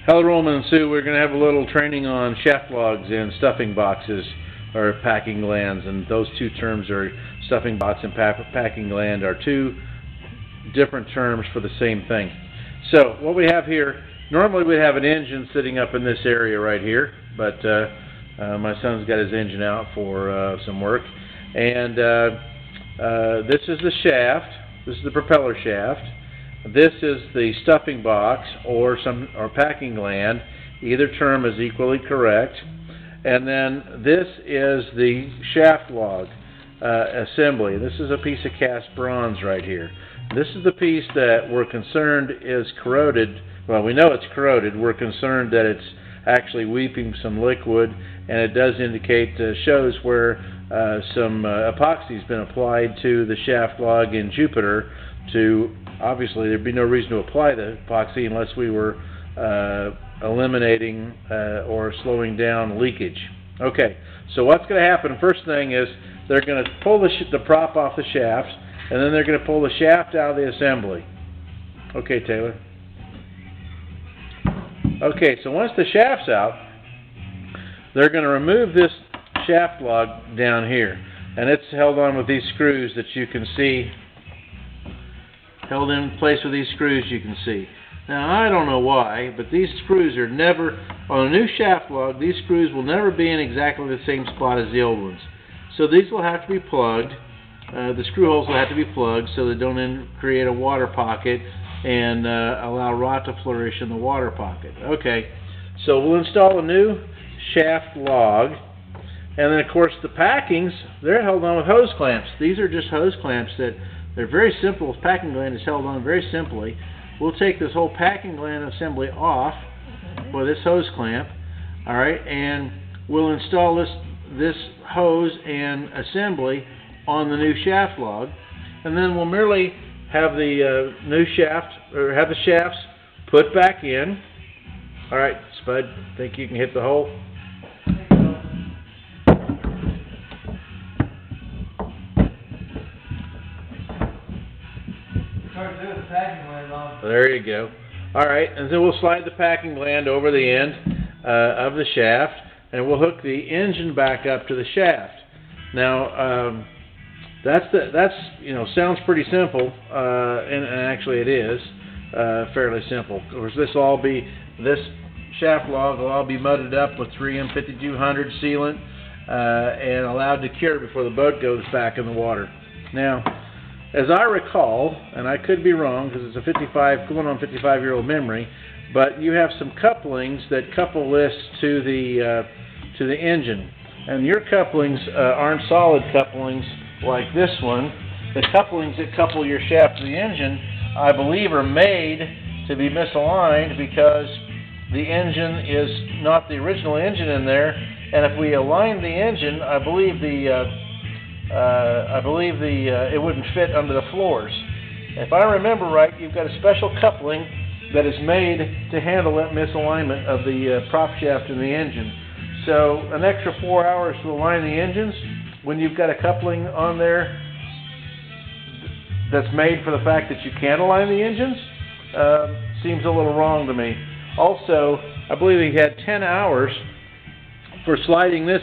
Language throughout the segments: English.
Hello, Roman and Sue. We're going to have a little training on shaft logs and stuffing boxes, or packing glands, and those two terms are stuffing box and packing gland are two different terms for the same thing. So what we have here, normally we'd have an engine sitting up in this area right here, but my son's got his engine out for some work, and this is the shaft. This is the propeller shaft. This is the stuffing box or packing gland. Either term is equally correct. And then this is the shaft log assembly. This is a piece of cast bronze right here. This is the piece that we're concerned is corroded. Well, we know it's corroded. We're concerned that it's actually weeping some liquid, and it does indicate, shows where some epoxy has been applied to the shaft log in Jupiter. Obviously, there'd be no reason to apply the epoxy unless we were eliminating or slowing down leakage. Okay, so what's going to happen? First thing is they're going to pull the prop off the shaft, and then they're going to pull the shaft out of the assembly. Okay, Taylor. Okay, so once the shaft's out, they're going to remove this shaft log down here, and it's held on with these screws that you can see. Held in place with these screws you can see. Now I don't know why, but these screws are never, on a new shaft log, these screws will never be in exactly the same spot as the old ones. So these will have to be plugged, the screw holes will have to be plugged so they don't create a water pocket and allow rot to flourish in the water pocket. Okay, so we'll install a new shaft log, and then of course the packings, they're held on with hose clamps. These are just hose clamps that they're very simple. This packing gland is held on very simply. We'll take this whole packing gland assembly off with this hose clamp, all right, and we'll install this hose and assembly on the new shaft log, and then we'll merely have the new shaft, or have the shafts put back in. All right, Spud, think you can hit the hole? There you go. Alright, and then we'll slide the packing gland over the end of the shaft, and we'll hook the engine back up to the shaft. Now, that's sounds pretty simple, and actually it is fairly simple. Of course, this shaft log will all be mudded up with 3M5200 sealant and allowed to cure before the boat goes back in the water. Now, as I recall, and I could be wrong because it's a going on 55-year-old memory, but you have some couplings that couple this to the engine, and your couplings aren't solid couplings like this one. The couplings that couple your shaft to the engine, I believe, are made to be misaligned because the engine is not the original engine in there, and if we align the engine, I believe it wouldn't fit under the floors. If I remember right, you've got a special coupling that is made to handle that misalignment of the prop shaft and the engine. So an extra 4 hours to align the engines when you've got a coupling on there that's made for the fact that you can't align the engines seems a little wrong to me. Also, I believe he had 10 hours for sliding this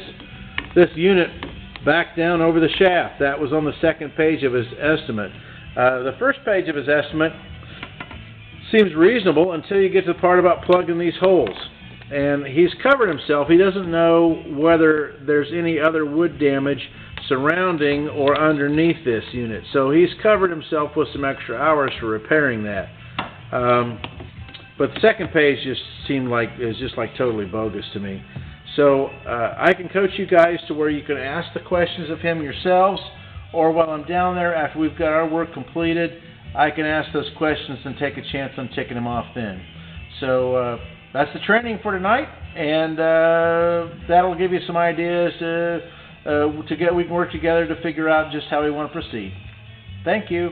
unit back down over the shaft. That was on the second page of his estimate. The first page of his estimate seems reasonable until you get to the part about plugging these holes. And he's covered himself. He doesn't know whether there's any other wood damage surrounding or underneath this unit. So he's covered himself with some extra hours for repairing that. But the second page just seemed like is just like totally bogus to me. So I can coach you guys to where you can ask the questions of him yourselves, or while I'm down there after we've got our work completed, I can ask those questions and take a chance on ticking them off then. So that's the training for tonight, and that'll give you some ideas we can work together to figure out just how we want to proceed. Thank you.